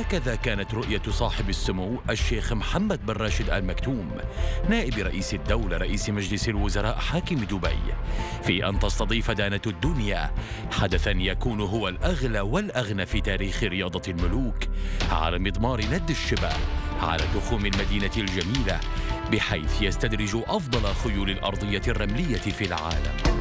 وهكذا كانت رؤية صاحب السمو الشيخ محمد بن راشد آل مكتوم نائب رئيس الدولة رئيس مجلس الوزراء حاكم دبي في أن تستضيف دانة الدنيا حدثا يكون هو الأغلى والأغنى في تاريخ رياضة الملوك على مضمار ند الشبه على تخوم المدينة الجميلة، بحيث يستدرج أفضل خيول الأرضية الرملية في العالم.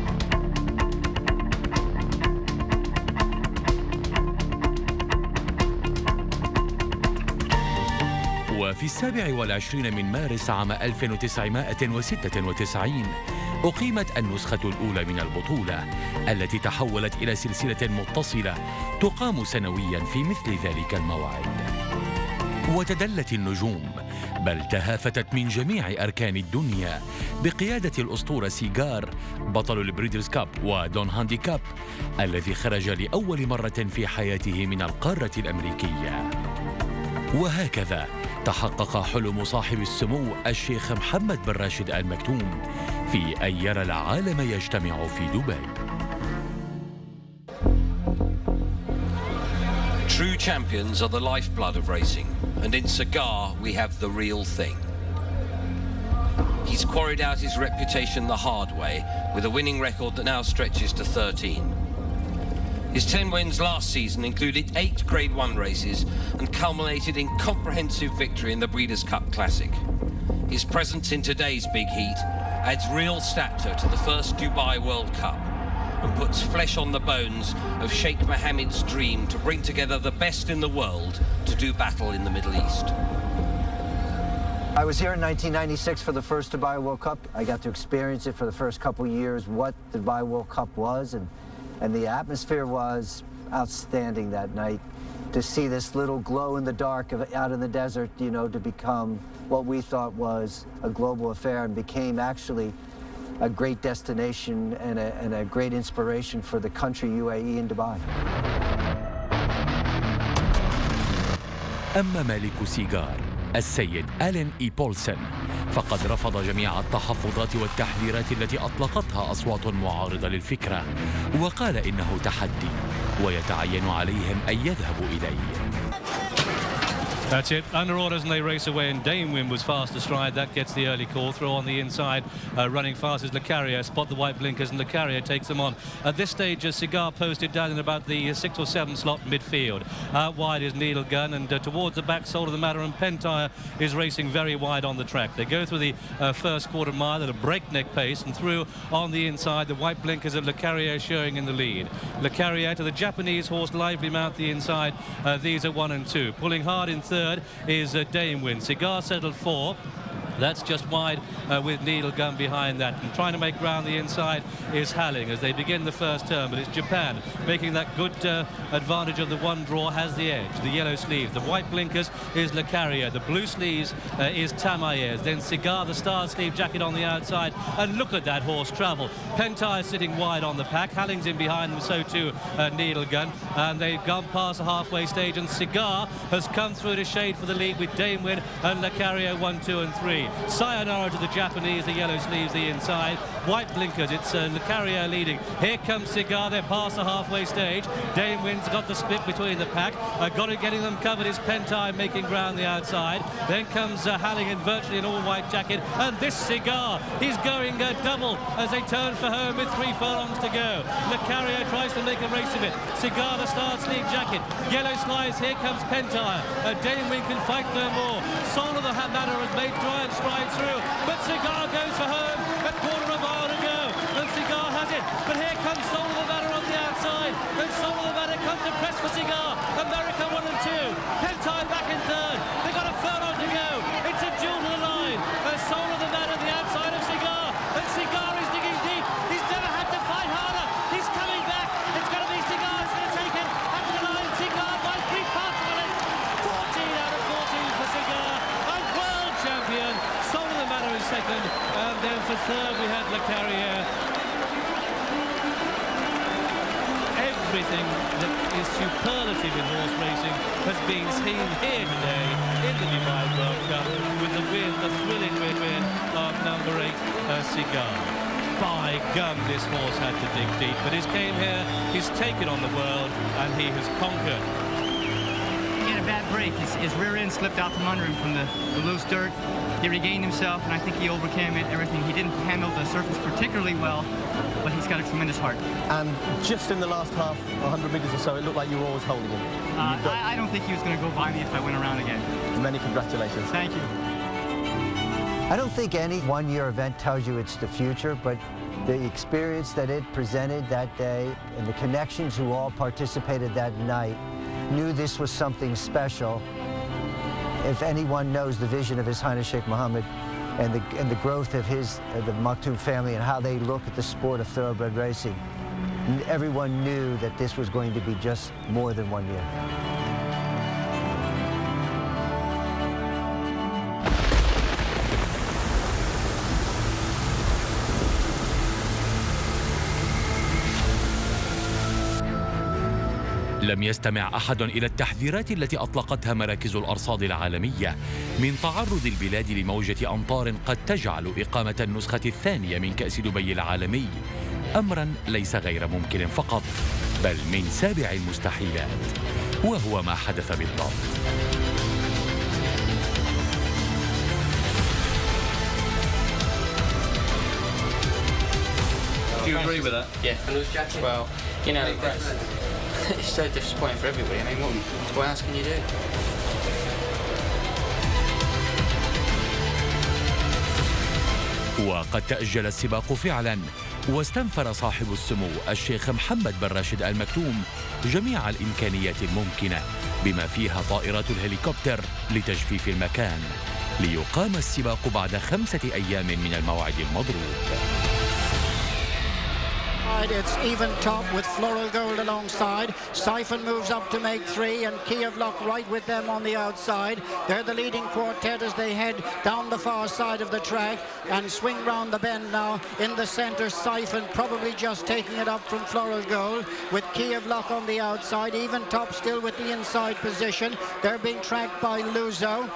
وفي 27 من مارس عام 1996 أقيمت النسخة الأولى من البطولة التي تحولت إلى سلسلة متصلة تقام سنويا في مثل ذلك الموعد. وتدلت النجوم بل تهافتت من جميع أركان الدنيا بقيادة الأسطورة سيغار بطل البريدرز كاب ودون هاندي كاب الذي خرج لأول مرة في حياته من القارة الأمريكية. وهكذا تحقق حلم صاحب السمو الشيخ محمد بن راشد آل مكتوم في أن يرى العالم يجتمع في دبي. True champions are the lifeblood of racing, and in Cigar we have the real thing. He's quarried out his reputation the hard way with a winning record that now stretches to 13. His 10 wins last season included 8 Grade 1 races and culminated in comprehensive victory in the Breeders' Cup Classic. His presence in today's big heat adds real stature to the first Dubai World Cup and puts flesh on the bones of Sheikh Mohammed's dream to bring together the best in the world to do battle in the Middle East. I was here in 1996 for the first Dubai World Cup. I got to experience it for the first couple years, what the Dubai World Cup was, and the atmosphere was outstanding that night. To see this little glow in the dark out in the desert, you know, to become what we thought was a global affair and became actually a great destination and a great inspiration for the country UAE in Dubai. أما مالك سيغار السيد آلين إي بولسن فقد رفض جميع التحفظات والتحذيرات التي أطلقتها أصوات معارضة للفكرة، وقال إنه تحدي ويتعين عليهم أن يذهبوا إليه. That's it. Under orders and they race away, and Damewin was fast astride. That gets the early call. Throw on the inside. Running fast is Le Carrier. Spot the white blinkers and Le Carrier takes them on. At this stage, Cigar posted down in about the 6th or 7th slot midfield. Out wide is Needle Gun, and towards the back, Soul of the Matter and Pentire is racing very wide on the track. They go through the first quarter mile at a breakneck pace, and through on the inside, the white blinkers of Le Carrier showing in the lead. Le Carrier to the Japanese horse Lively Mount the inside. These are 1 and 2. Pulling hard in third is Damewin. Cigar settled 4. That's just wide with Needle Gun behind that. And trying to make ground the inside is Halling as they begin the first turn. But it's Japan making that good advantage of the one draw, has the edge. The yellow sleeves. The white blinkers is Le Carrier. The blue sleeves is Tamaez. Then Cigar, the star sleeve jacket on the outside. And look at that horse travel. Pentire sitting wide on the pack. Halling's in behind them, so too Needle Gun. And they've gone past the halfway stage. And Cigar has come through to shade for the lead with Damewin and Le Carrier 1, 2 and 3. Sayonara to the Japanese, the yellow sleeves the inside. White blinkers, it's Le Carrier leading. Here comes Cigar, they're past the halfway stage. Damewin's got the split between the pack. Got it, getting them covered is Pentire making ground the outside. Then comes Halling in virtually an all-white jacket. And this Cigar, he's going double as they turn for home with 3 furlongs to go. Le Carrier tries to make a race of it. Cigar, the star sleeve jacket. Yellow slides, here comes Pentire. Damewin can fight no more. Soul of the Matter has made giant stride through, but Cigar goes for home. A quarter of a mile to go, and Cigar has it. But here comes Soul of the Matter on the outside, and Soul of the Matter comes to press for Cigar. America 1 and 2. Pentire back in third. They got a furlong to go. It's a duel to the line. And Soul of the Matter the outside of Cigar, and Cigar is digging deep. He's never had to fight harder. He's coming back. It's going to be Cigar. It's going to take it up the line. Cigar by 3 parts of it. 14 out of 14 for Cigar. A world champion. Soul of the Matter is second, and then for third we had Le Carrier. Everything that is superlative in horse racing has been seen here today in the Dubai World Cup with the win, the thrilling win of number 8, Cigar. By gum, this horse had to dig deep, but he's came here, he's taken on the world, and he has conquered. bad break. His rear end slipped out from under him from the loose dirt. He regained himself, and I think he overcame everything. He didn't handle the surface particularly well, but he's got a tremendous heart. And just in the last half, 100 metres or so, it looked like you were always holding him. I don't think he was going to go by me if I went around again. Many congratulations. Thank you. I don't think any one-year event tells you it's the future, but the experience that it presented that day and the connections who all participated that night knew this was something special. If anyone knows the vision of His Highness Sheikh Mohammed and the growth of the Maktoum family and how they look at the sport of thoroughbred racing, everyone knew that this was going to be just more than 1 year. لم يستمع أحد إلى التحذيرات التي أطلقتها مراكز الأرصاد العالمية من تعرض البلاد لموجة أمطار قد تجعل إقامة النسخة الثانية من كأس دبي العالمي أمراً ليس غير ممكن فقط، بل من سابع المستحيلات، وهو ما حدث بالضبط. Do you agree with that? Yeah. Well, you know, it's so disappointing for everybody. I mean, what else can you do? وقد تأجل السباق فعلا، واستنفر صاحب السمو الشيخ محمد بن راشد آل مكتوم جميع الإمكانيات الممكنة بما فيها طائرات الهليكوبتر لتجفيف المكان، ليقام السباق بعد 5 أيام من الموعد المضروب. It's even top with Floral Gold alongside. Siphon moves up to make 3 and Key of Luck right with them on the outside. They're the leading quartet as they head down the far side of the track and swing round the bend now. In the centre, Siphon probably just taking it up from Floral Gold with Key of Luck on the outside. Even top still with the inside position. They're being tracked by Luzo.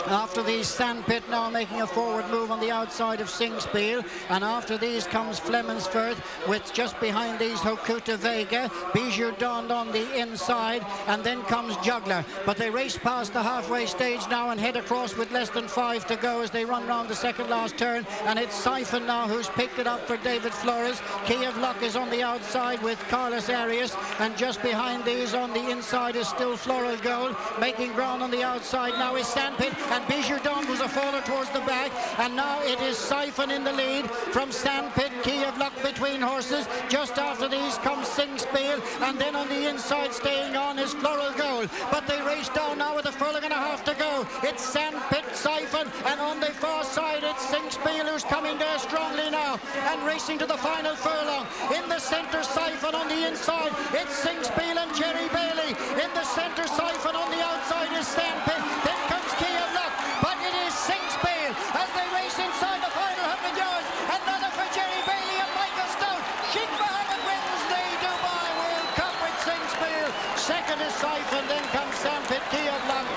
After these, Sandpit now making a forward move on the outside of Singspiel, and after these comes Flemingsford with just behind these Hokuta Vega, Bijou Dawn on the inside, and then comes Juggler. But they race past the halfway stage now and head across with less than 5 to go as they run round the second last turn, and it's Siphon now who's picked it up for David Flores. Key of Luck is on the outside with Carlos Arias, and just behind these on the inside is still Floral Gold. Making ground on the outside now is Sandpit, and Bijou Dawn was a faller towards the back, and now it is Siphon in the lead from Sandpit. Key of Luck between horses. Just after these comes Singspiel, and then on the inside staying on is Floral Gold. But they race down now with a furlong and a half to go. It's Sandpit, Siphon, and on the far side it's Singspiel who's coming there strongly now and racing to the final furlong. In the centre, Siphon on the inside. It's Singspiel and Jerry Bailey. In the centre, Siphon on the outside is Sandpit. Then comes Key of Luck, but it is Singspiel as they race inside the final 100 yards. Another for Jerry Bailey and Michael Stout. Sheikh Mohammed wins the Dubai World Cup with Singspiel. Second is Siphon, then comes Sandpit, Key of Luck.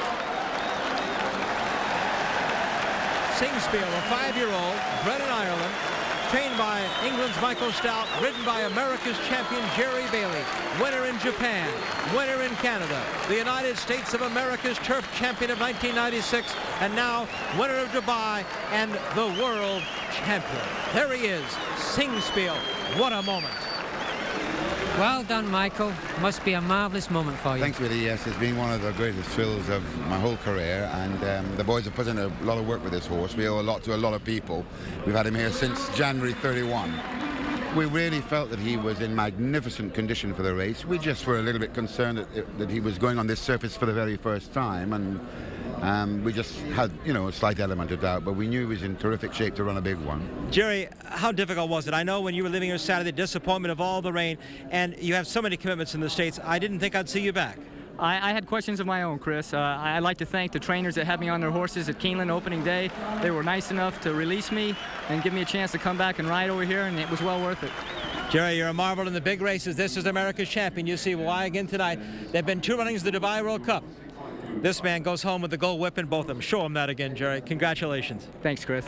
Singspiel, a 5-year-old, bred in Ireland, trained by England's Michael Stout, ridden by America's champion Jerry Bailey, winner in Japan, winner in Canada, the United States of America's turf champion of 1996, and now winner of Dubai and the world champion. There he is, Singspiel. What a moment. Well done, Michael. Must be a marvellous moment for you. Thanks, Willie. Yes, it's been one of the greatest thrills of my whole career, and the boys have put in a lot of work with this horse. We owe a lot to a lot of people. We've had him here since January 31. We really felt that he was in magnificent condition for the race. We just were a little bit concerned that he was going on this surface for the very first time, and we just had, a slight element of doubt, but we knew he was in terrific shape to run a big one. Jerry, how difficult was it? I know when you were leaving here Saturday, the disappointment of all the rain, and you have so many commitments in the States, I didn't think I'd see you back. I had questions of my own, Chris. I'd like to thank the trainers that had me on their horses at Keeneland opening day. They were nice enough to release me and give me a chance to come back and ride over here, and it was well worth it. Jerry, you're a marvel in the big races. This is America's champion. You see why again tonight. There have been 2 runnings of the Dubai World Cup. This man goes home with the gold whip in both of them. Show him that again, Jerry. Congratulations. Thanks, Chris.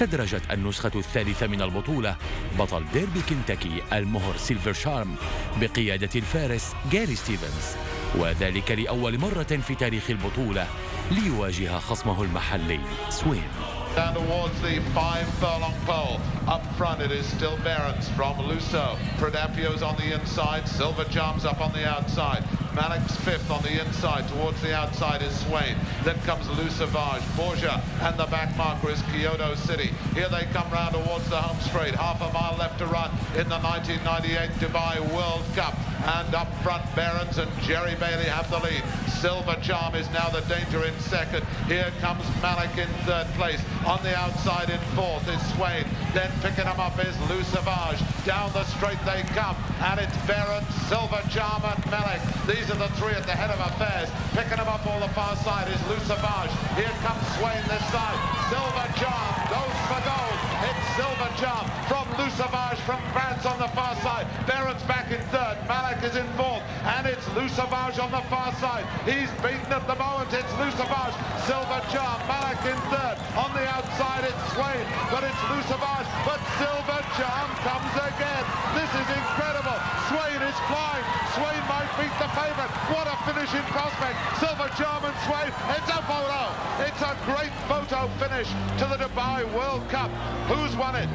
استدرجت النسخة الثالثة من البطولة بطل ديربي كنتاكي المهر سيلفر شارم بقيادة الفارس جاري ستيفنز، وذلك لأول مرة في تاريخ البطولة ليواجه خصمه المحلي سوين. Down towards the 5 furlong pole. Up front it is still Barons from Lusso. Prodapio's on the inside. Silver Charms up on the outside. Malik's fifth on the inside. Towards the outside is Swain. Then comes Lucevage, Borgia, and the back marker is Kyoto City. Here they come round towards the home straight. Half a mile left to run in the 1998 Dubai World Cup. And up front, Barons and Jerry Bailey have the lead. Silver Charm is now the danger in second. Here comes Malik in third place. On the outside in fourth is Swain. Then picking them up is Lucevage. Down the straight they come. And it's Barons, Silver Charm and Malik. These are the three at the head of affairs. Picking them up on the far side is Lucevage. Here comes Swain this side. Silver Charm goes for gold. It's Silver Charm from Lucevage from France on the far side. Barons back in third. Malik is in fourth. And it's Lucevage on the far side. He's beaten at the moment. It's Lucevage. Silver Charm. Malik in third. On the outside it's Swain. But it's Lucevage. But Silver Charm comes again. This is incredible. Swain is flying. Swain might beat the favourite. What a finishing prospect. Silver Charm and Swain. It's a photo. It's a great photo finish to the Dubai World Cup. Who's won it?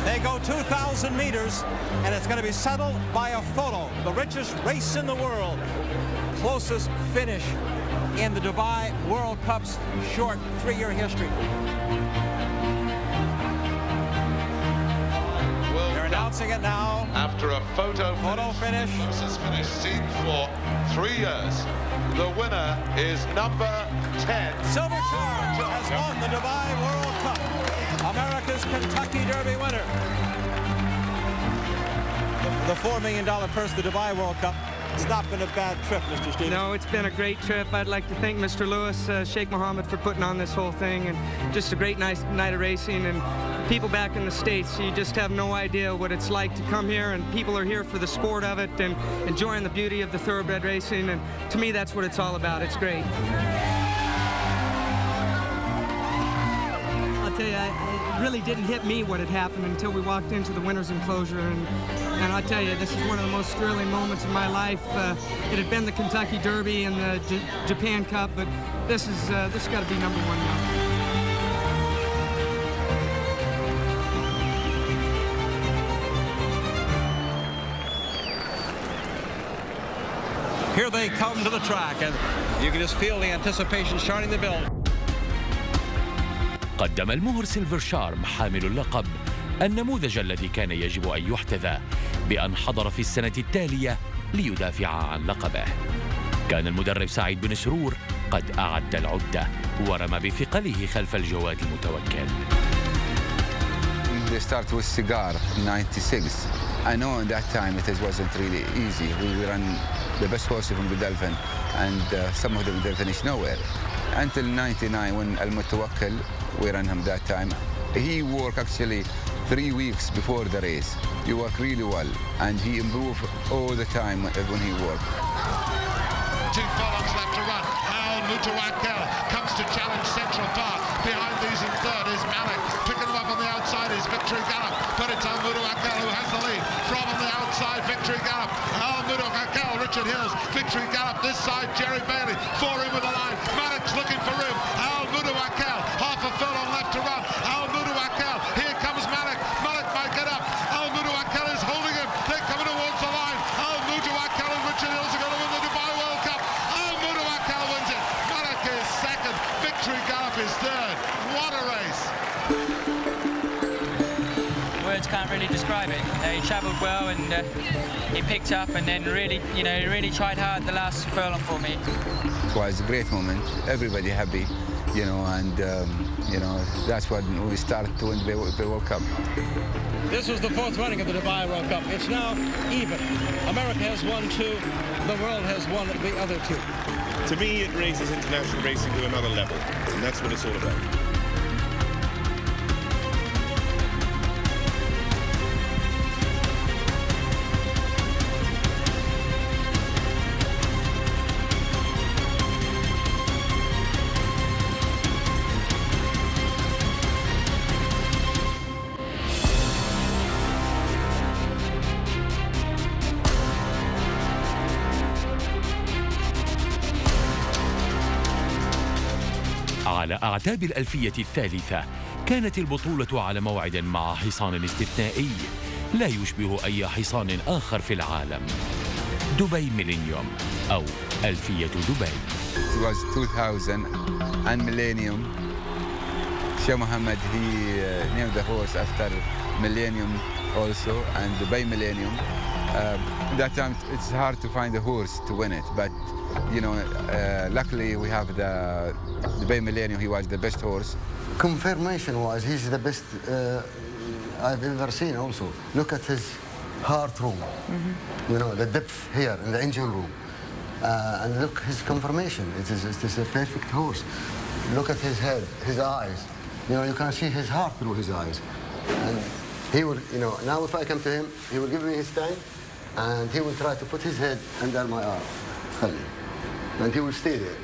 They go 2,000 meters, and it's going to be settled by a photo. The richest race in the world. Closest finish in the Dubai World Cup's short 3-year history. They're announcing it now. After a photo finish. Closest finish seen for 3 years. The winner is number 10. Silver Charm has won the Dubai World Cup. America's Kentucky Derby winner. The $4 million purse, the Dubai World Cup. It's not been a bad trip, Mr. Stevens. No, it's been a great trip. I'd like to thank Mr. Lewis, Sheikh Mohammed for putting on this whole thing, and just a great nice night of racing. And people back in the States, you just have no idea what it's like to come here, and people are here for the sport of it and enjoying the beauty of the thoroughbred racing. And to me, that's what it's all about. It's great. I'll tell you, it really didn't hit me what had happened until we walked into the winner's enclosure, and I'll tell you, this is one of the most thrilling moments of my life. It had been the Kentucky Derby and the Japan Cup, but this got to be number one now. Here they come to the track, and you can just feel the anticipation starting to build. قدم المهر سيلفر شارم حامل اللقب النموذج الذي كان يجب أن يحتذى بأن حضر في السنة التالية ليدافع عن لقبه. كان المدرب سعيد بن سرور قد أعد العدة ورمى بثقله خلف الجواد المتوكل. They start with cigar in 96. I know at that time it wasn't really easy. We ran the best horses from Godolphin, and some of them didn't finish nowhere. Until 99, when Al-Mutawakkil, we ran him that time. He worked actually 3 weeks before the race. He worked really well, and he improved all the time when he worked. 2 furlongs left to run. Al-Mutawakkil comes to challenge Central Park. Behind these in third is Malik. Picking them up on the outside is Victory Gallop, but it's Al-Mutawakkil who has the lead. From on the outside, Victory Gallop. Al-Mutawakkil, Richard Hills, Victory Gallop. This side, Jerry Bailey, 4 in with the line. Malik's looking for room. Al-Mutawakkil, half a furlong left to run. Al-Mutawakkil, here comes Malik. Malik might get up. Al-Mutawakkil is holding him. They're coming towards the line. Al-Mutawakkil and Richard Hills are going to win the Dubai World Cup. Al-Mutawakkil wins it. Malik is second. Victory Gallop is third. What a race. Words can't really describe it. He travelled well, and he picked up, and then really, really tried hard the last furlong for me. It was a great moment. Everybody happy, and that's when we started to win the World Cup. This was the 4th running of the Dubai World Cup. It's now even. America has won 2. The world has won the other 2. To me, it raises international racing to another level, and that's what it's all about. على أعتاب الألفية الثالثة كانت البطولة على موعد مع حصان استثنائي لا يشبه أي حصان آخر في العالم، دبي ميلينيوم أو ألفية دبي. It was 2000 and Millennium. Sheikh Mohammed, he named the horse after Millennium also, and Dubai Millennium. That time it's hard to find a horse to win it, but luckily we have the Dubai Millennium. He was the best horse. Confirmation-wise, he's the best I've ever seen also. Look at his heart room, the depth here in the engine room. And look, his confirmation, it is a perfect horse. Look at his head, his eyes. You can see his heart through his eyes. And he will, now if I come to him, he will give me his time, and he will try to put his head under my arm. And he will stay there,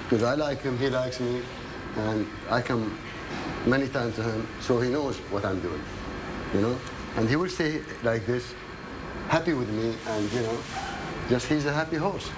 because I like him, he likes me, and I come many times to him, so he knows what I'm doing, And he will stay like this, happy with me, and, just he's a happy horse.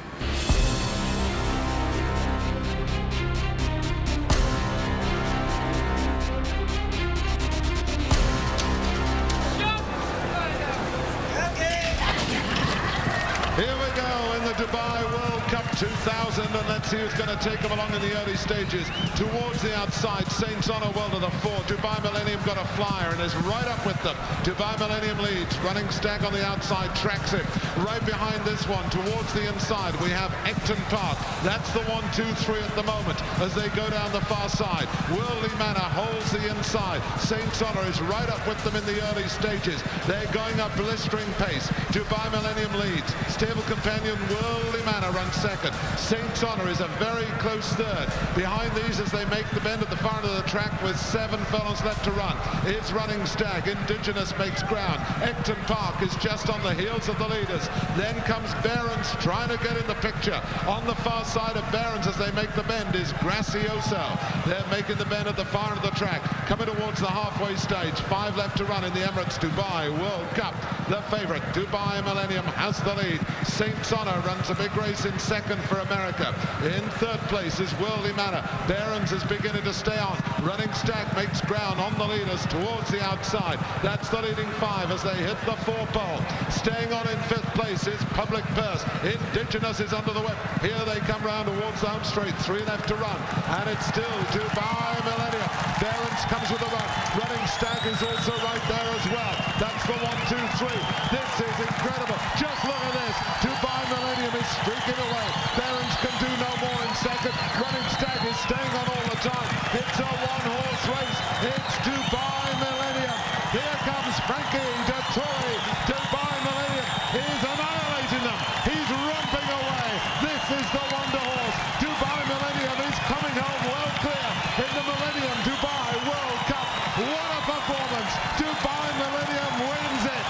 Here we go in the Dubai World Cup 2000, and let's see who's going to take them along in the early stages. Towards the outside, Saints Honor well to the fore. Dubai Millennium got a flyer and is right up with them. Dubai Millennium leads. Running Stag on the outside tracks him. Right behind this one, towards the inside, we have Ecton Park. That's the 1, 2, 3 at the moment as they go down the far side. Worldly Manor holds the inside. Saints Honor is right up with them in the early stages. They're going up blistering pace. Dubai Millennium leads. Stable companion Worldly Manor runs second. Saints Honor is a very close third. Behind these as they make the bend at the far end of the track with 7 furlongs left to run. It's Running Stag. Indigenous makes ground. Ecton Park is just on the heels of the leaders. Then comes Barons trying to get in the picture. On the far side of Barons as they make the bend is Gracioso. They're making the bend at the far end of the track. Coming towards the halfway stage. 5 left to run in the Emirates Dubai World Cup. The favourite, Dubai Millennium, has the lead. Saints Honor runs a big race in second for America. In third place is Worldly Manor. Barons is beginning to stay on. Running Stag makes ground on the leaders towards the outside. That's the leading 5 as they hit the 4 pole. Staying on in 5th place is Public Purse. Indigenous is under the whip. Here they come round towards the home straight. 3 left to run. And it's still Dubai Millennium. Barons comes with a run. Running Stag is also right there as well. That's the 1, 2, 3. This is incredible. Just look at this. Dubai Millennium is streaking away. Barons can do no more in second. Running Stag is staying on all the time. It's a 1-horse race. It's Dubai Millennium. Here comes Frankie Dettori. Dubai Millennium is annihilating them. He's romping away. This is the wonder horse. Dubai Millennium is coming home well clear in the Millennium Dubai World Cup. What a performance. Dubai Millennium wins it.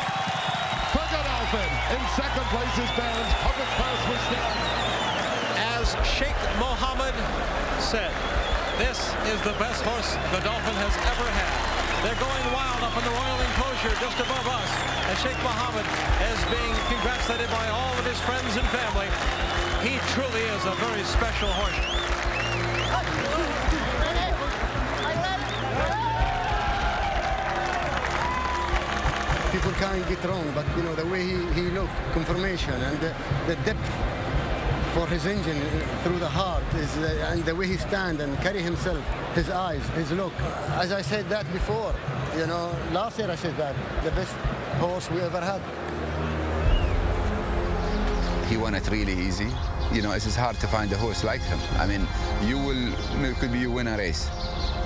For Godolphin. In second place is Barons. Public Purse was there. As Sheikh Mohammed said, this is the best horse Godolphin has ever had. They're going wild up in the royal enclosure just above us as Sheikh Mohammed is being congratulated by all of his friends and family. He truly is a very special horse. People can't get wrong, but the way he looked, confirmation, and the depth for his engine through the heart is, and the way he stands and carry himself, his eyes, his look. As I said that before, last year I said that, the best horse we ever had. He won it really easy. It is hard to find a horse like him. I mean, could be you win a race,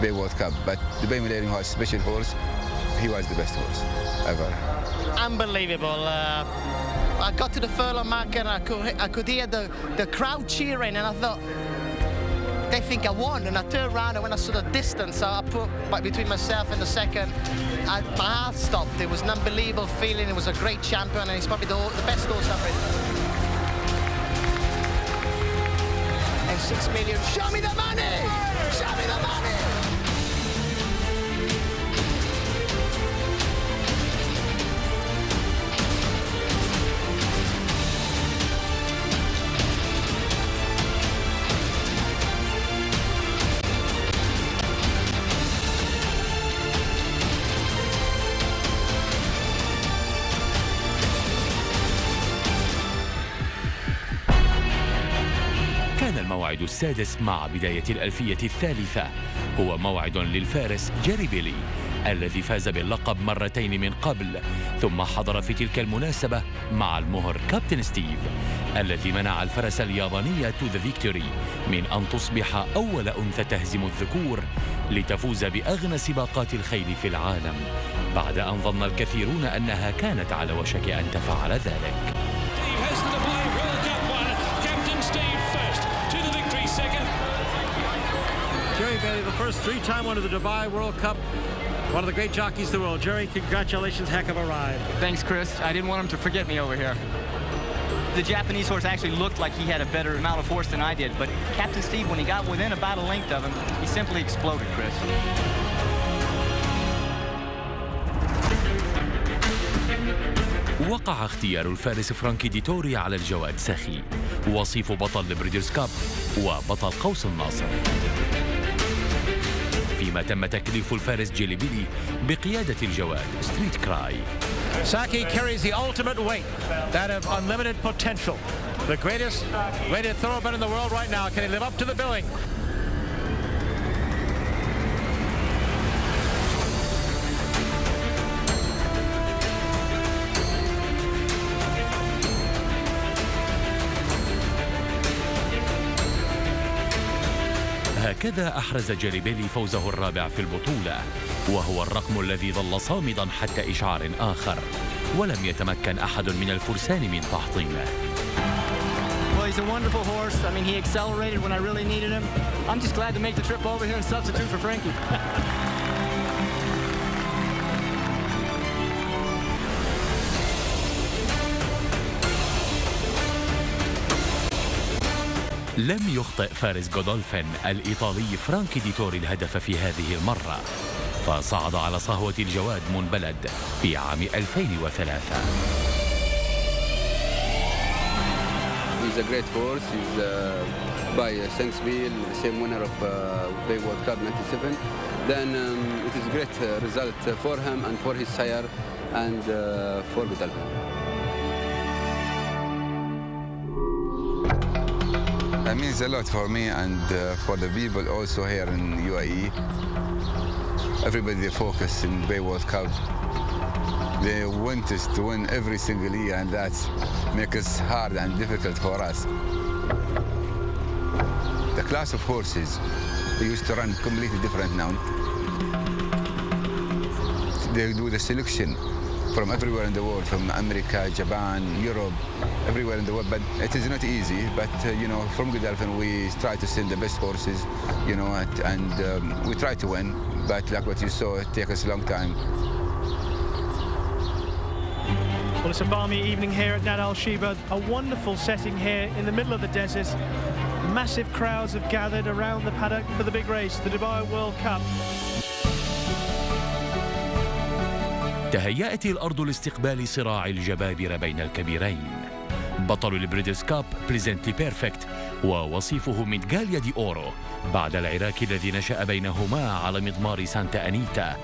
Bay World Cup, but the Bay Millennium was a special horse. He was the best horse ever. Unbelievable. I got to the furlong mark and I could hear the crowd cheering, and I thought, they think I won. And I turned around, and when I saw the distance, I put between myself and the second, my heart stopped. It was an unbelievable feeling. It was a great champion, and he's probably the best horse I've ridden. And 6 million. Show me the money! Show me the money! السادس مع بداية الألفية الثالثة هو موعد للفارس جيري بيلي الذي فاز باللقب مرتين من قبل، ثم حضر في تلك المناسبة مع المهر كابتن ستيف الذي منع الفرس اليابانية تو ذا فيكتوري من أن تصبح أول أنثى تهزم الذكور لتفوز بأغنى سباقات الخيل في العالم، بعد أن ظن الكثيرون أنها كانت على وشك أن تفعل ذلك. Jerry Bailey, the first three-time winner of the Dubai World Cup. One of the great jockeys in the world. Jerry, congratulations, heck of a ride. Thanks, Chris. I didn't want him to forget me over here. The Japanese horse actually looked like he had a better amount of force than I did, but Captain Steve, when he got within about a length of him, he simply exploded, Chris. وقع اختيار الفارس فرانكي ديتوري على الجواد سخي، وصيف بطل البريدرز كاب وبطل قوس الناصر، فيما تم تكليف الفارس جيلي بيلي بقيادة الجواد ستريت كراي. Saki carries the ultimate weight, that of unlimited potential. The greatest rated thoroughbred in the world right now. Can he live up to the billing? هكذا أحرز جيري بيلي فوزه الرابع في البطولة، وهو الرقم الذي ظل صامدا حتى إشعار آخر، ولم يتمكن أحد من الفرسان من تحطيمه. Well, he's a wonderful horse. I mean, he accelerated when I really needed him. I'm just glad to make the trip over here and substitute for Frankie. لم يخطئ فارس غودولفين الإيطالي فرانكي ديتوري الهدف في هذه المرة، فصعد على صهوة الجواد منبلد في عام 2003. He's a great horse. He's by Shanksville, the same winner of Bay World Cup 97. Then it is a great result for him and for his sire and for Godolphin. It means a lot for me and for the people also here in UAE. Everybody they focus in Bay World Cup. They want us to win every single year, and that makes it hard and difficult for us. The class of horses, they used to run completely different now. They do the selection from everywhere in the world, from America, Japan, Europe, everywhere in the world. But it is not easy. But you know, from Godolphin, we try to send the best horses, you know, and we try to win. But like what you saw, it takes us a long time. Well, it's a balmy evening here at Nad Al Sheba. A wonderful setting here in the middle of the desert. Massive crowds have gathered around the paddock for the big race, the Dubai World Cup. تهيأت الأرض لاستقبال صراع الجبابرة بين الكبيرين، بطل البريدرز كاب بليزنتلي بيرفكت ووصيفه ميدغاليا دي أورو بعد العراك الذي نشأ بينهما على مضمار سانتا أنيتا،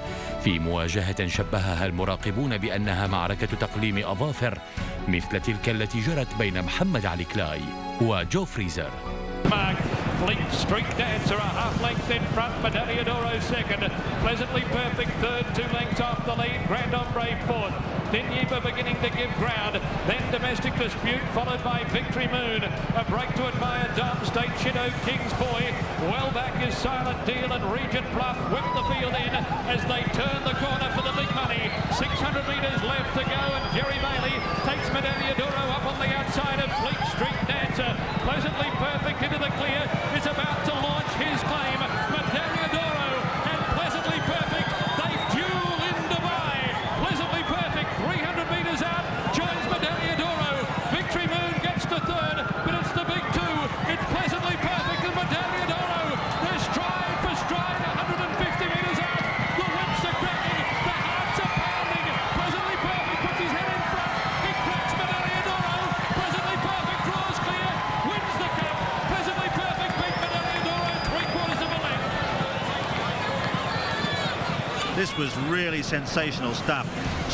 في مواجهة شبهها المراقبون بأنها معركة تقليم أظافر مثل تلك التي جرت بين محمد علي كلاي وجو فريزر. Fleet Street Dancer a half length in front, Medaglia d'Oro second, Pleasantly Perfect third, 2 lengths off the lead, Grand Ombre fourth, Dinyeeba beginning to give ground, then Domestic Dispute followed by Victory Moon, a break to admire Dom, State Shadow, King's Boy, well back is Silent Deal and Regent Bluff whip the field in as they turn the corner for the big money, 600 metres left to go and Jerry Bailey takes Medaglia d'Oro up on the outside of Fleet Street Dancer, Pleasantly Perfect into the clear, is about to launch his claim. Medaglia d'Oro and Pleasantly Perfect, they duel in Dubai. Pleasantly Perfect, 300 metres out, joins Medaglia d'Oro. Victory Moon gets to third, but it's the big two. It's Pleasantly Perfect and Medaglia d'Oro. They're stride for stride, 150 metres out. The whips are cracking, the hearts are pounding. Pleasantly Perfect puts his head in front. He cracks Medaglia d'Oro. Pleasantly Perfect draws clear, wins the cup. Pleasantly Perfect beat Medaglia d'Oro 3/4 of a length. This was really sensational stuff.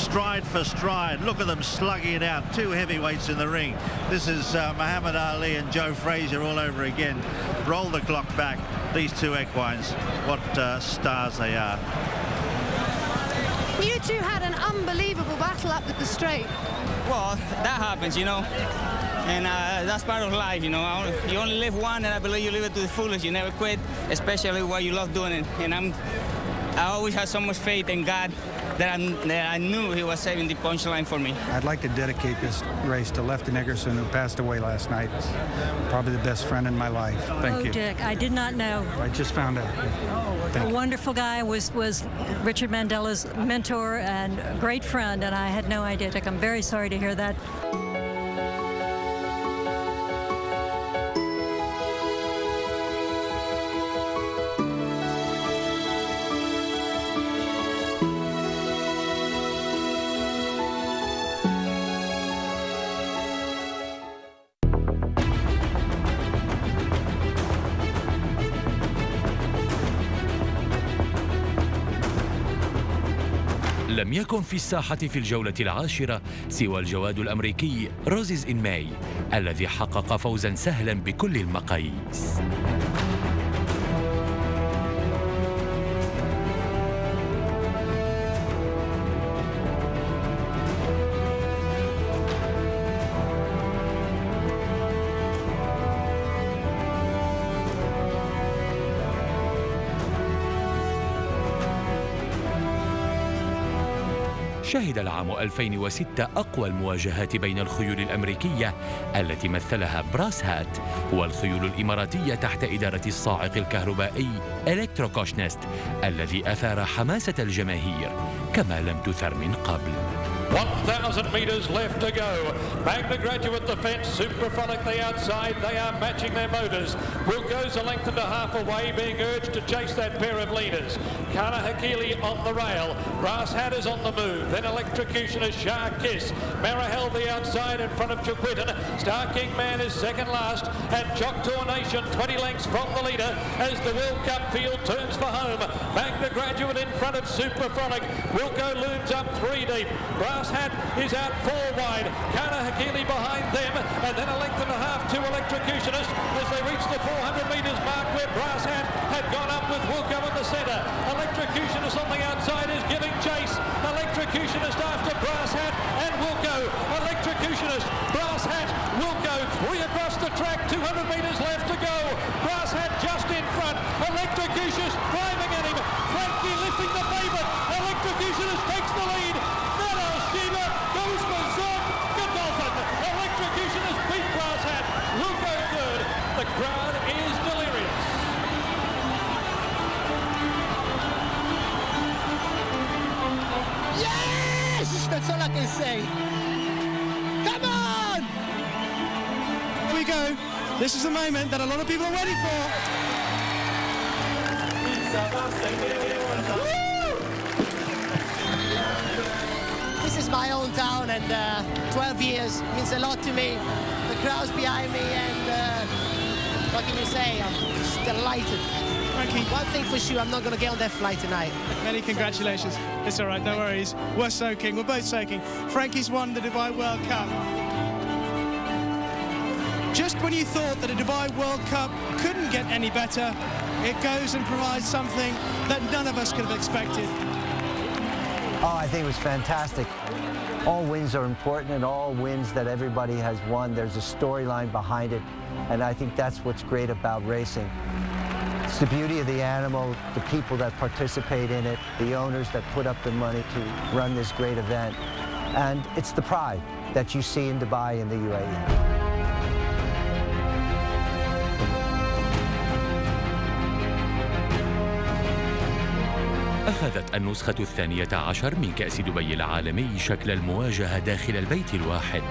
Stride for stride. Look at them slugging it out. 2 heavyweights in the ring. This is Muhammad Ali and Joe Frazier all over again. roll the clock back. These two equines, what stars they are. You two had an unbelievable battle up the straight. Well, that happens, you know. And that's part of life, you know. You only live one, and I believe you live it to the fullest. You never quit, especially while you love doing it. And I always had so much faith in God that I knew he was saving the punchline for me. I'd like to dedicate this race to Lefty Nickerson, who passed away last night. Probably the best friend in my life. Thank you. Dick, I did not know. I just found out. A wonderful guy, was Richard Mandela's mentor and a great friend, and I had no idea, Dick. I'm very sorry to hear that. لم يكن في الساحة في الجولة العاشرة سوى الجواد الأمريكي روزيز إن ماي الذي حقق فوزاً سهلاً بكل المقاييس. شهد العام 2006 أقوى المواجهات بين الخيول الأمريكية التي مثلها براس هات والخيول الإماراتية تحت إدارة الصاعق الكهربائي إلكتروكوشنست الذي أثار حماسة الجماهير كما لم تثر من قبل. 1,000 metres left to go. Magna Graduate defence, Superphonic the outside. They are matching their motors. Will goes a length and a half away, being urged to chase that pair of leaders. Kana Hakili on the rail. Brass Hat is on the move. Then Electrocutioner, Shah Kiss. Marahel the outside in front of Jaquitin. Star King Man is second last. And Choctaw Nation 20 lengths from the leader as the World Cup field turns for home. Magna Graduate in front of Superphonic. Will go looms up 3 deep. Brass Hat is out 4 wide. Kana Hakili behind them, and then a length and a half to Electrocutionist as they reach the 400 metres mark where Brass Hat had gone up with Wilco in the centre. Electrocutionist on the outside is giving chase. Electrocutionist after Brass Hat and Wilco. Electrocutionist, Brass Hat, Wilco, 3 across the track, 200 metres left to go. Brass Hat just in front. Electrocutionist driving at him. Frankie lifting the favourite. Electrocutionist takes the lead. Goes berserk, Godolphin. Electrocutionist beat Brass Hat. Will go third. The crowd is delirious. Yes! That's all I can say. Come on! Here we go. This is the moment that a lot of people are waiting for. This is my own town, and 12 years means a lot to me. The crowd's behind me, and what can you say? I'm just delighted. Frankie. One thing for sure, I'm not going to get on that flight tonight. Many congratulations. It's all right, no worries. We're soaking, we're both soaking. Frankie's won the Dubai World Cup. Just when you thought that a Dubai World Cup couldn't get any better, it goes and provides something that none of us could have expected. Oh, I think it was fantastic. All wins are important, and all wins that everybody has won, there's a storyline behind it, and I think that's what's great about racing. It's the beauty of the animal, the people that participate in it, the owners that put up the money to run this great event, and it's the pride that you see in Dubai and the UAE. أخذت النسخة 12 من كأس دبي العالمي شكل المواجهة داخل البيت الواحد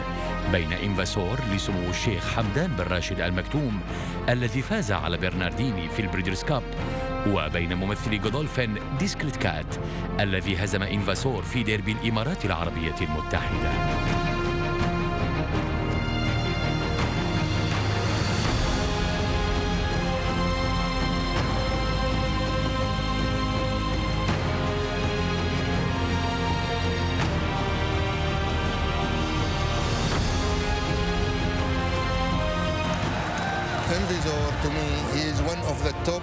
بين إنفاسور لسمو الشيخ حمدان بن راشد المكتوم الذي فاز على برنارديني في البريدرز كاب، وبين ممثل غودولفين ديسكريت كات الذي هزم إنفاسور في ديربي الإمارات العربية المتحدة. or to me, he is one of the top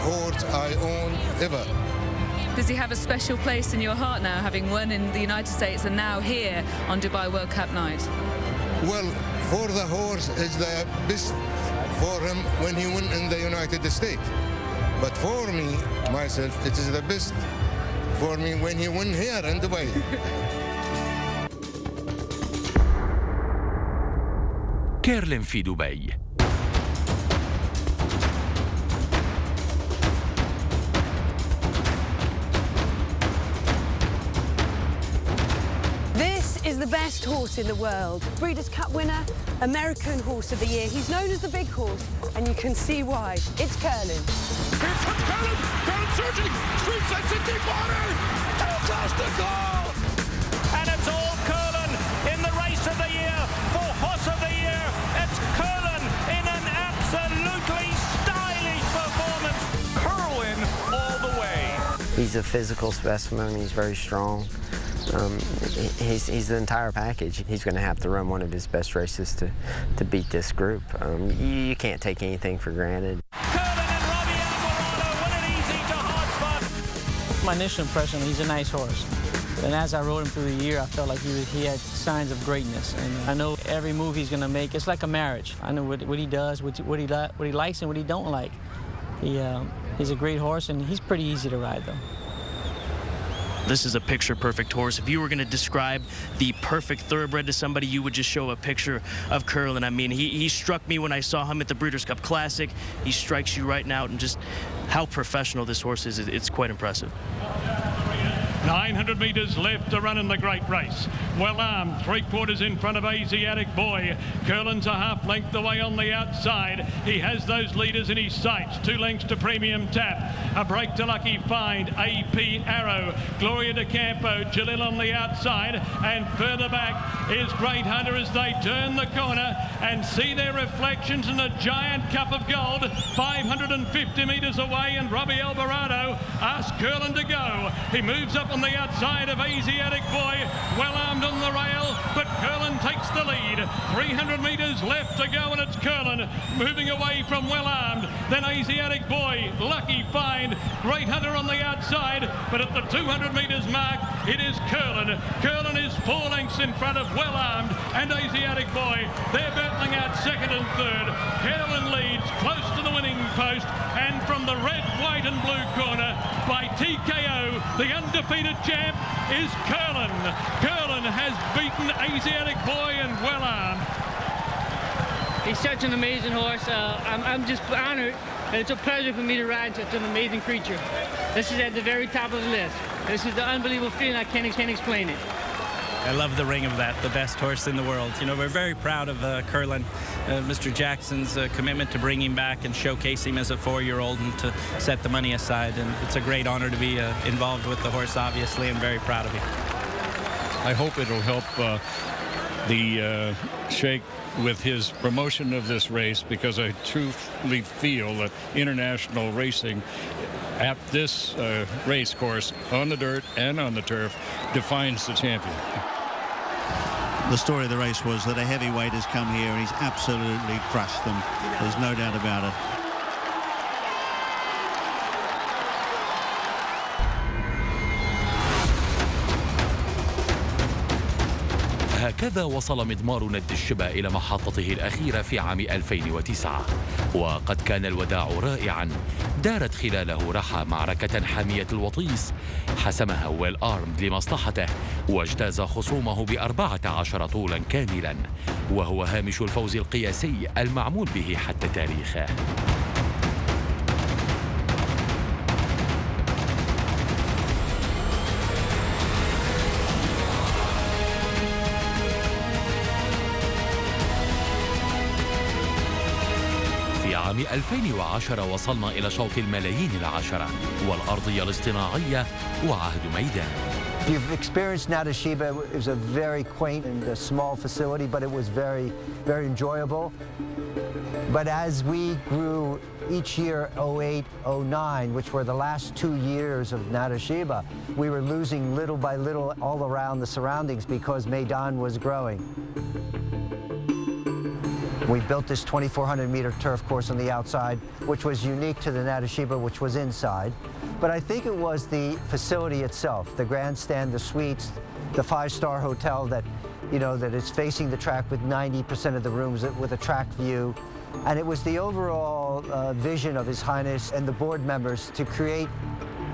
horse I own ever. Does he have a special place in your heart now, having won in the United States and now here on Dubai World Cup night? Well, for the horse, it's the best for him when he won in the United States. But for me, myself, it is the best for me when he won here in Dubai. كيرلن في دبي. This is the best horse in the world. Breeders' Cup winner, American Horse of the Year. He's known as the big horse, and you can see why. It's Curlin. Here's from Curlin. Curlin surging. Street sets in deep water. Too close to goal. And it's all Curlin in the race of the year for Horse of the Year. It's Curlin in an absolutely stylish performance. Curlin all the way. He's a physical specimen. He's very strong. He's the entire package. He's going to have to run one of his best races to beat this group. You can't take anything for granted. My initial impression, he's a nice horse. And as I rode him through the year, I felt like he had signs of greatness. And I know every move he's going to make, it's like a marriage. I know what he does, what he likes and what he don't like. He's a great horse, and he's pretty easy to ride, though. This is a picture-perfect horse. If you were going to describe the perfect thoroughbred to somebody, you would just show a picture of Curlin. I mean, he struck me when I saw him at the Breeders' Cup Classic. He strikes you right now, and just how professional this horse is, it's quite impressive. 900 metres left to run in the great race. Well armed, 3/4 in front of Asiatic Boy. Curlin's a half length away on the outside. He has those leaders in his sights. 2 lengths to Premium Tap. A break to Lucky Find. AP Arrow. Gloria de Campo. Jalil on the outside. And further back is Great Hunter as they turn the corner and see their reflections in the giant cup of gold. 550 metres away, and Robbie Alvarado asks Curlin to go. He moves up on the outside of Asiatic Boy, well armed on the rail, but Curlin takes the lead. 300 metres left to go, and it's Curlin moving away from well armed. Then Asiatic Boy, Lucky Find, Great Hunter on the outside, but at the 200 metres mark, it is Curlin. Curlin is 4 lengths in front of well armed and Asiatic Boy. They're battling out second and third. Curlin leads close to the winning post, and from the red, white and blue corner by TKO, the undefeated champ is Curlin. Curlin has beaten Asiatic Boy and well armed. He's such an amazing horse. I'm just honored, and it's a pleasure for me to ride such an amazing creature. This is at the very top of the list. This is the unbelievable feeling. I can't explain it. I love the ring of that, the best horse in the world. You know, we're very proud of Curlin, Mr. Jackson's commitment to bring him back and showcase him as a 4-year-old and to set the money aside. And it's a great honor to be involved with the horse, obviously, and very proud of him. I hope it'll help the Sheikh with his promotion of this race, because I truly feel that international racing at this race course, on the dirt and on the turf, defines the champion. The story of the race was that a heavyweight has come here and he's absolutely crushed them. There's no doubt about it. هكذا وصل مضمار ند الشبا إلى محطته الأخيرة في عام 2009، وقد كان الوداع رائعا. دارت خلاله رحى معركة حامية الوطيس حسمها ويل آرمد لمصلحته، واجتاز خصومه ب14 طولا كاملا، وهو هامش الفوز القياسي المعمول به حتى تاريخه. عام 2010 وصلنا إلى شوط الملايين العشرة والأرضية الاصطناعية وعهد ميدان. You've experienced Nata Sheba. It was a very quaint and a small facility, but it was very, very enjoyable. But as we grew each year, 08, 09, which were the last 2 years of Nata Sheba, we were losing little by little all around the surroundings because Maidan was growing. We built this 2,400-meter turf course on the outside, which was unique to the Nadashiba, which was inside. But I think it was the facility itself, the grandstand, the suites, the five-star hotel that, you know, that is facing the track with 90% of the rooms with a track view. And it was the overall vision of His Highness and the board members to create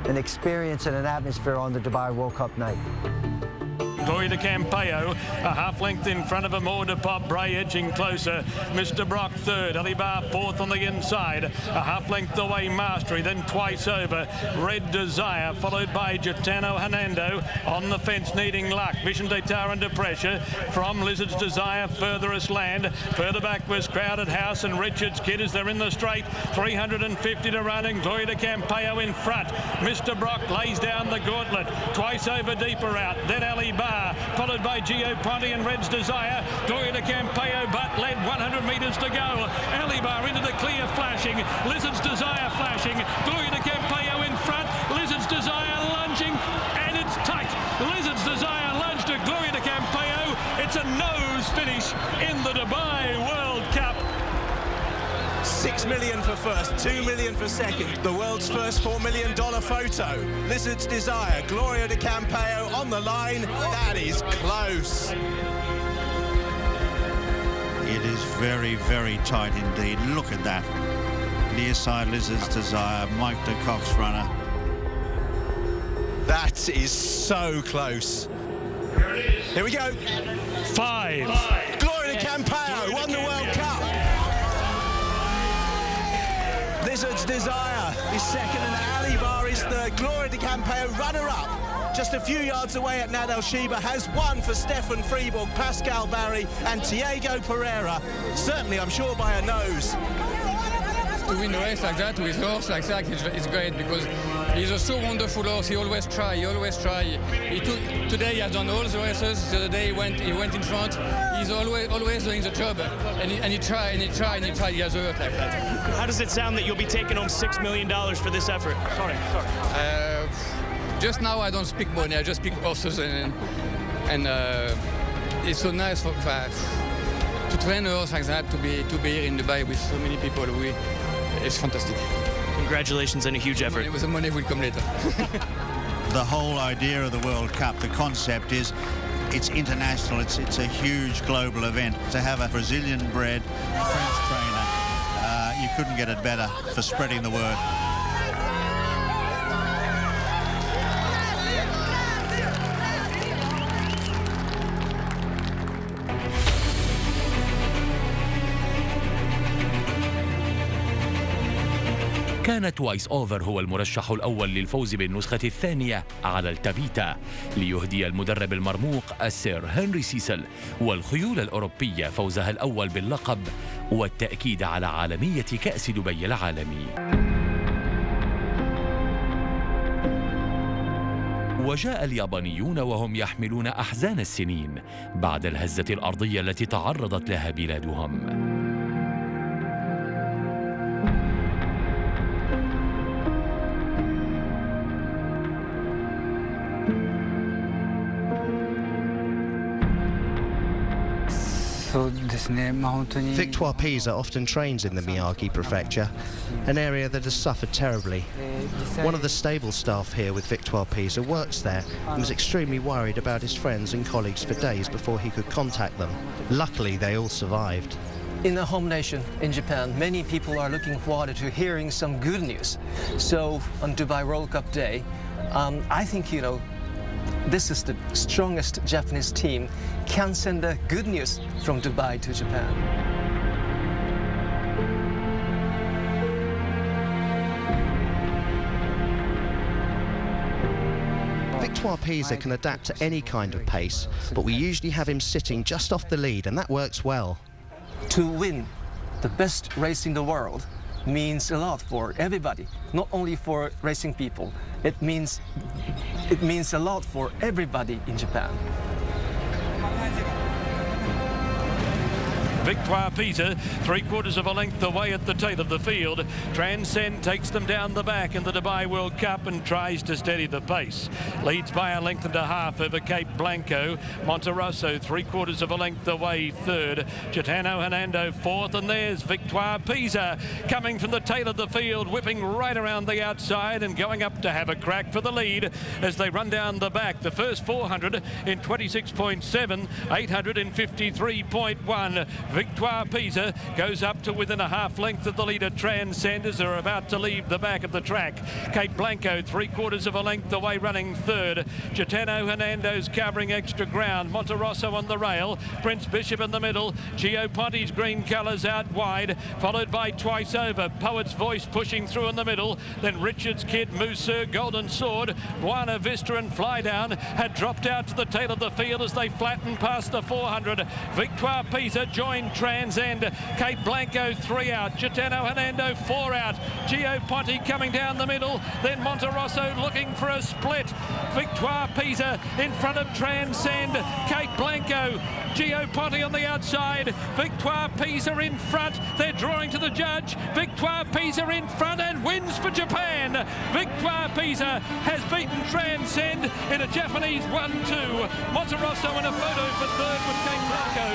an experience and an atmosphere on the Dubai World Cup night. Gloria de Campeo, a half length in front of him, Order Pop, Bray edging closer. Mr. Brock third, Alibar fourth on the inside. A half length away, Mastery, then twice over. Red Desire, followed by Gitano Hernando on the fence, needing luck. Vision d'Etat under pressure from Lizard's Desire, furthest land. Further back was Crowded House and Richard's Kid as they're in the straight. 350 to run and Gloria de Campeo in front. Mr. Brock lays down the gauntlet. Twice over, deeper out. Then Alibar, followed by Gio Ponte and Red's Desire. Gloria de Campeo, but led 100 metres to go. Alibar into the clear, flashing. Lizard's Desire flashing. Gloria de Campeo in front. Lizard's Desire lunging, and it's tight. Lizard's Desire lunged to Gloria de Campeo. It's a nose finish in the Dubai World Cup. 6 million for first, 2 million for second. The world's first $4 million photo. Lizard's Desire, Gloria de Campeo on the line. That is close. It is very, very tight indeed. Look at that. Near side Lizard's Desire, Mike de Cock's runner. That is so close. Here we go. 5. Gloria de Campeo won the World Cup. Lizard's Desire is second and Alibar is third. Gloria de Campeo, runner-up, just a few yards away at Nad El Sheba, has won for Stefan Freeborg, Pascal Barry and Diego Pereira. Certainly, I'm sure, by a nose. To win a race like that with a horse like that, it's great because he's a so wonderful horse. He always try. Today he has done all the races. The other day he went in front. He's always doing the job, and he try. He has work like that. How does it sound that you'll be taking home $6 million for this effort? Sorry. Just now I don't speak money. I just speak horses, and it's so nice to train a horse like that, to be here in Dubai with so many people. It's fantastic. Congratulations on a huge effort. The money will come later. The whole idea of the World Cup, the concept is it's international, it's a huge global event. To have a Brazilian-bred French trainer, you couldn't get it better for spreading the word. كان توايس أوفر هو المرشح الأول للفوز بالنسخة الثانية على التابيتا، ليهدي المدرب المرموق السير هنري سيسل والخيول الأوروبية فوزها الأول باللقب والتأكيد على عالمية كأس دبي العالمي. وجاء اليابانيون وهم يحملون أحزان السنين بعد الهزة الأرضية التي تعرضت لها بلادهم. Victoire Pisa often trains in the Miyagi prefecture, an area that has suffered terribly. One of the stable staff here with Victoire Pisa works there and was extremely worried about his friends and colleagues for days before he could contact them. Luckily, they all survived. In a home nation, in Japan, many people are looking forward to hearing some good news. So on Dubai World Cup Day, I think, this is the strongest Japanese team can send the good news from Dubai to Japan. Victoire Pisa can adapt to any kind of pace, but we usually have him sitting just off the lead, and that works well. To win the best race in the world means a lot for everybody, not only for racing people. It means a lot for everybody in Japan. Victoire Peter, 3/4 of a length away at the tail of the field. Transcend takes them down the back in the Dubai World Cup and tries to steady the pace. Leads by a length and a half over Cape Blanco. Monterosso, 3/4 of a length away, third. Gitano Hernando, fourth, and there's Victoire Pisa coming from the tail of the field, whipping right around the outside and going up to have a crack for the lead as they run down the back. The first 400 in 26.7, 800 in 53.1. Victoire Pisa goes up to within a half length of the leader Transcend as they're about to leave the back of the track. Cape Blanco, 3/4 of a length away, running third. Gitano Hernando's covering extra ground. Monterosso on the rail. Prince Bishop in the middle. Gio Ponti's green colours out wide, followed by Twice Over. Poet's Voice pushing through in the middle. Then Richard's Kid, Mousseur, Golden Sword, Buena Vista and Flydown had dropped out to the tail of the field as they flattened past the 400. Victoire Pisa joined Transcend. Cape Blanco 3 out. Gitano Hernando 4 out. Gio Ponti coming down the middle. Then Monterosso looking for a split. Victoire Pisa in front of Transcend. Cape Blanco. Gio Ponti on the outside. Victoire Pisa in front. They're drawing to the judge. Victoire Pisa in front and wins for Japan. Victoire Pisa has beaten Transcend in a Japanese 1-2. Monterosso in a photo for third with Cape Blanco.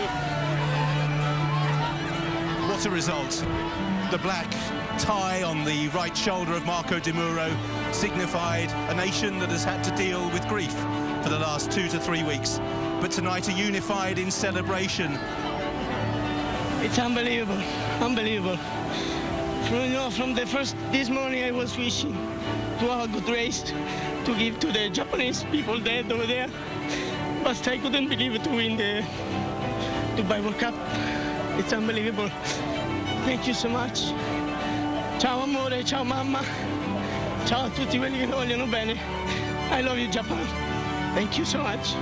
What a result. The black tie on the right shoulder of Marco Di Muro signified a nation that has had to deal with grief for the last 2 to 3 weeks. But tonight, are unified in celebration. It's unbelievable, unbelievable. From the first, this morning I was wishing to have a good race to give to the Japanese people dead over there. But I couldn't believe it to win the Dubai World Cup. It's unbelievable. Thank you so much. Ciao amore, ciao mamma. Ciao a tutti quelli che vogliono bene. I love you, Japan. Thank you so much.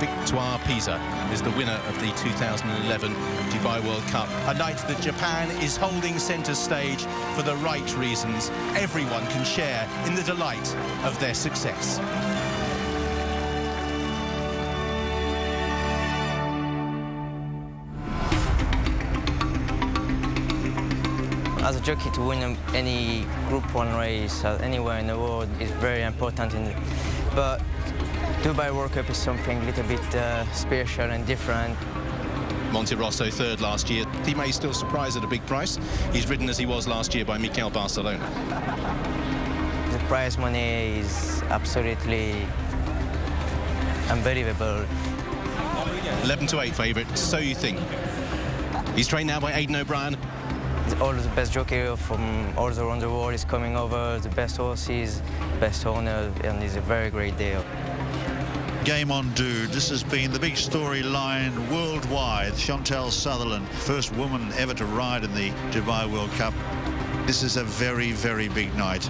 Victoire Pisa is the winner of the 2011 Dubai World Cup. A night that Japan is holding centre stage for the right reasons. Everyone can share in the delight of their success. As a jockey, to win any Group 1 race anywhere in the world is very important. But Dubai World Cup is something a little bit special and different. Monterosso third last year. He may still surprise at a big price. He's ridden as he was last year by Mikel Barcelona. The prize money is absolutely unbelievable. 11-8 favourite, So You Think. He's trained now by Aidan O'Brien. All the best jockey from all around the world is coming over, the best horses, best owner, and it's a very great day. Game on Dude. This has been the big storyline worldwide. Chantal Sutherland, first woman ever to ride in the Dubai World Cup. This is a very, very big night.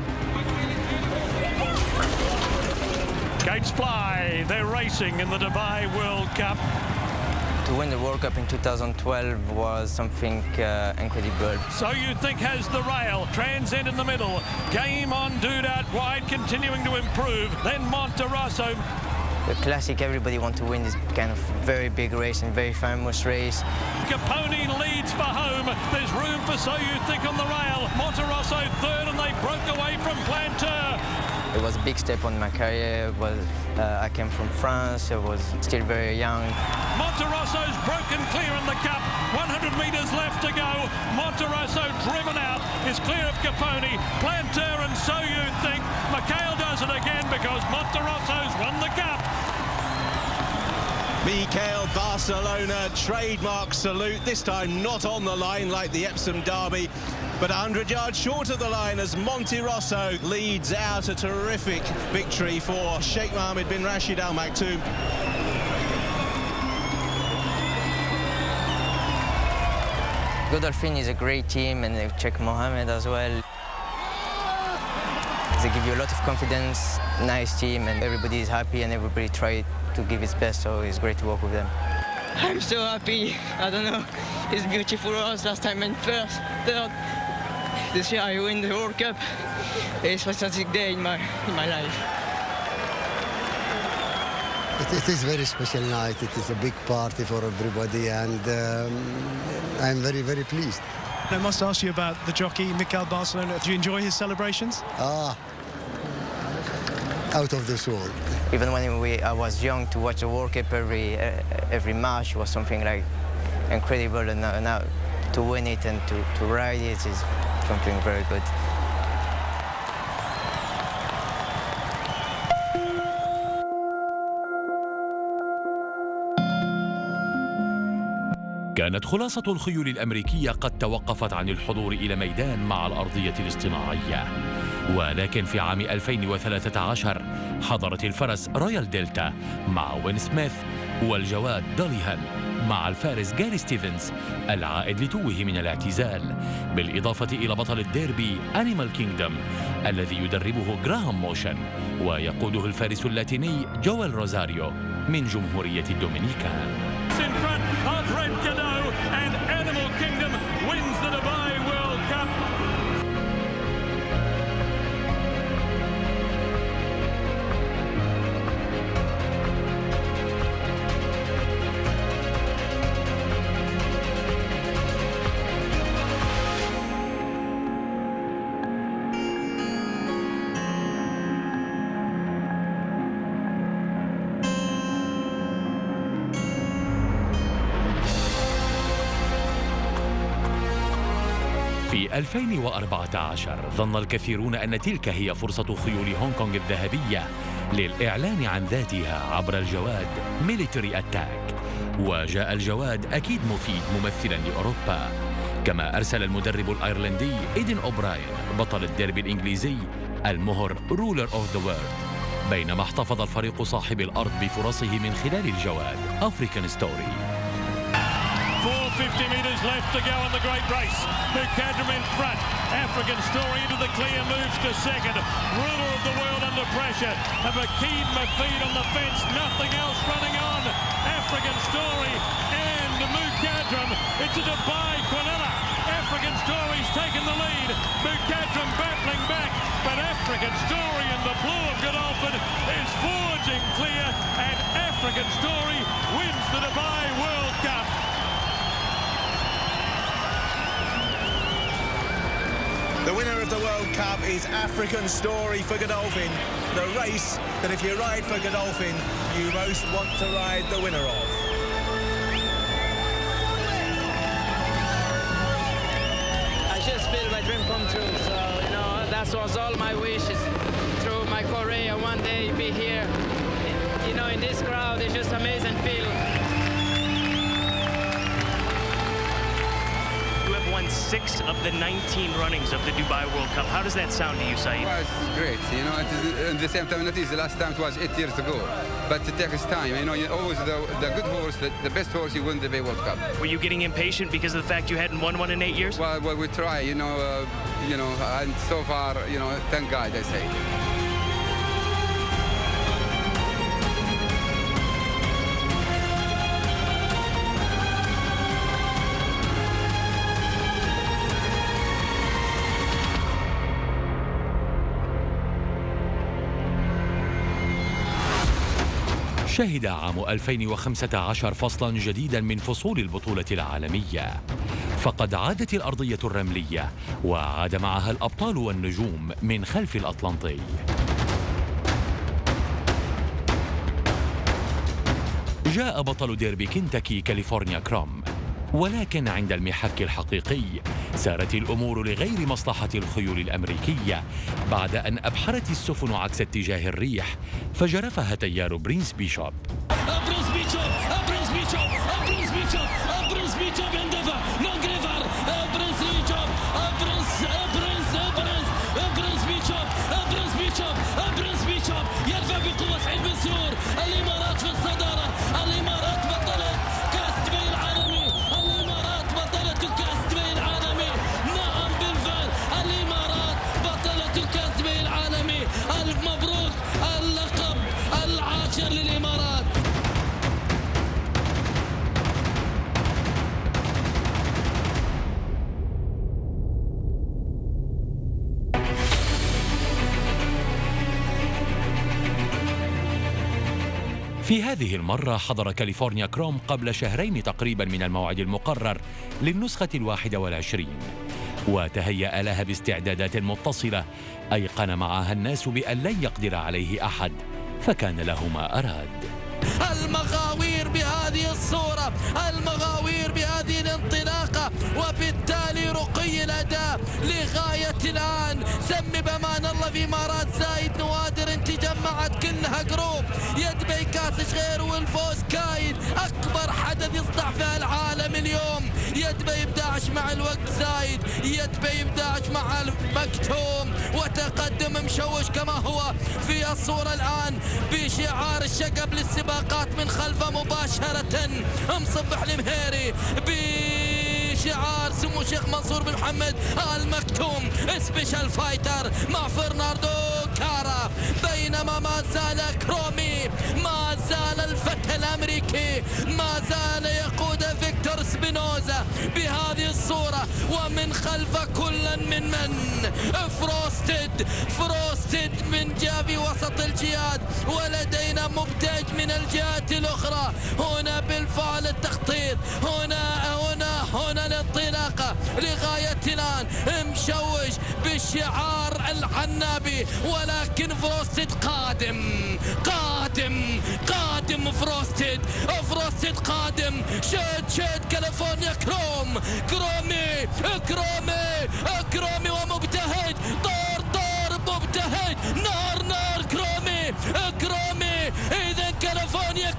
Gates fly. They're racing in the Dubai World Cup. To win the World Cup in 2012 was something incredible. So You Think has the rail. Transcend in the middle. Game on Dude out wide, continuing to improve. Then Monterosso. The classic, everybody wants to win this kind of very big race and very famous race. Capone leads for home. There's room for So You Think on the rail. Monterosso third, and they broke away from Planteur. It was a big step on my career. I came from France. I was still very young. Monterosso's broken clear in the cup. 100 metres left to go. Monterosso driven out is clear of Capone. Planteur and So You Think. Mikhail does it again because Monterosso's won the cup. Mikel Barcelona, trademark salute, this time not on the line like the Epsom Derby, but 100 yards short of the line as Monterosso leads out. A terrific victory for Sheikh Mohammed bin Rashid Al Maktoum. Godolphin is a great team, and Sheikh Mohammed as well. They give you a lot of confidence, nice team, and everybody is happy and everybody tries to give its best, so it's great to work with them. I'm so happy. I don't know. It's beautiful horse. Last time and third. this year I win the World Cup. It's a fantastic day in my life. It is a very special night. It is a big party for everybody, and I'm very, very pleased. I must ask you about the jockey, Mikel Barcelona. Do you enjoy his celebrations? Out of this world. Even when I was young, to watch the World Cup every match was something like incredible, and now to win it and to ride it is something very good. كانت خلاصة الخيول الأمريكية قد توقفت عن الحضور إلى ميدان مع الأرضية الاصطناعية، ولكن في عام 2013 حضرت الفرس رويال دلتا مع وين سميث والجواد دوليهان مع الفارس جاري ستيفنز العائد لتوه من الاعتزال، بالإضافة إلى بطل الديربي أنيمال كينغدوم الذي يدربه جراهام موشن ويقوده الفارس اللاتيني جويل روزاريو من جمهورية الدومينيكان. And Animal Kingdom wins the Dubai World Cup. في 2014 ظن الكثيرون أن تلك هي فرصة خيول هونغ كونغ الذهبية للإعلان عن ذاتها عبر الجواد ميليتري أتاك، وجاء الجواد أكيد مفيد ممثلا لأوروبا، كما أرسل المدرب الأيرلندي إيدن أوبراين بطل الديربي الإنجليزي المهر رولر أوف ذا وورلد، بينما احتفظ الفريق صاحب الأرض بفرصه من خلال الجواد أفريكان ستوري. 450 metres left to go in the great race. Mukadram in front. African Story into the clear, moves to second. Ruler of the world under pressure. And Makeed Mafeed on the fence. Nothing else running on. African Story and Mukadram. It's a Dubai Quinella. African Story's taken the lead. Mukadram battling back. But African Story in the blue of Godolphin is forging clear. And African Story wins the Dubai World Cup. The winner of the World Cup is African Story for Godolphin, the race that if you ride for Godolphin, you most want to ride the winner of. I just feel my dream come true, so, that was all my wishes through my career, one day be here, in this crowd. It's just amazing feeling. Won 6 of the 19 runnings of the Dubai World Cup. How does that sound to you, Saeed? Well, it's great. It is, at the same time, it is the last time it was 8 years ago. But it takes time. Always the good horse, the best horse, you win the Dubai World Cup. Were you getting impatient because of the fact you hadn't won one in 8 years? Well, we try, and so far, thank God, I say. شهد عام 2015 فصلاً جديداً من فصول البطولة العالمية، فقد عادت الأرضية الرملية وعاد معها الأبطال والنجوم من خلف الأطلنطي. جاء بطل ديربي كنتاكي كاليفورنيا كروم، ولكن عند المحك الحقيقي سارت الأمور لغير مصلحة الخيول الأمريكية بعد أن أبحرت السفن عكس اتجاه الريح فجرفها تيار برينس بيشوب. يرفع بقوة سعيد بن سرور. الإمارات في الصدارة. الإمارات بطلت كأس دبي العالمي. الإمارات بطلت كأس دبي العالمي. نعم بالفعل الإمارات بطلت كأس دبي العالمي. ألف مبروك اللقب العاشر للإمارات. في هذه المرة حضر كاليفورنيا كروم قبل شهرين تقريبا من الموعد المقرر للنسخة 21، وتهيأ لها باستعدادات متصلة أيقن معها الناس بأن لن يقدر عليه أحد، فكان له ما أراد. المغاوير بهذه الصورة، المغاوير بهذه الانطلاقة، وبالتالي رقي الأداء لغاية الآن. سمي بأمان الله في إمارات زايد نوادر انت جمعت كلها جروب، يد بي كاس غير والفوز كايد. أكبر حدث يصدع في العالم اليوم، يد بي 11 مع الوقت زايد، يد بي 11 مع المكتوم، وتقدم مشوش كما هو في الصورة الآن بشعار الشقب للسباقات من خلفه مباشرة مصبح المهيري بشعار سمو الشيخ منصور بن محمد المكتوم سبيشال فايتر مع فرناردو كارا، بينما ما زال كرومي، ما زال الفتى الأمريكي، ما زال يقود فيكتور سبينوزا بهذه الصورة، ومن خلف كل من فروستد من جافي وسط الجياد، ولدينا مبتج من الجهة الأخرى. هنا بالفعل التخطيط، هنا الانطلاقة لغاية الآن مشوش بالشعار العنابي، ولكن فروستد قادم فروستد قادم. شد كاليفورنيا كرومي ومبتهج، طار مبتهج، نار كرومي. إذا كاليفورنيا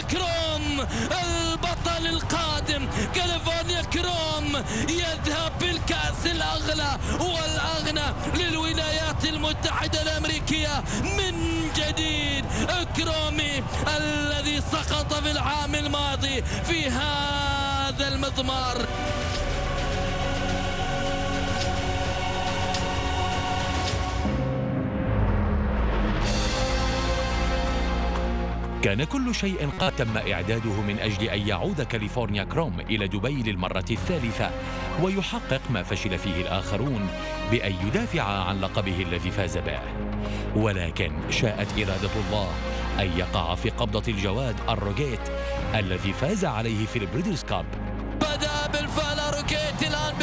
كروم البطل القادم، كاليفورنيا كروم يذهب بالكأس الأغلى والأغنى للولايات المتحدة الأمريكية من جديد. كرومي الذي سقط في العام الماضي في هذا المضمار. كان كل شيء قد تم إعداده من أجل أن يعود كاليفورنيا كروم إلى دبي للمرة الثالثة ويحقق ما فشل فيه الآخرون بأن يدافع عن لقبه الذي فاز به، ولكن شاءت إرادة الله أن يقع في قبضة الجواد الروجيت الذي فاز عليه في البريدرز كاب. بدأ بالفعل روجيت الآن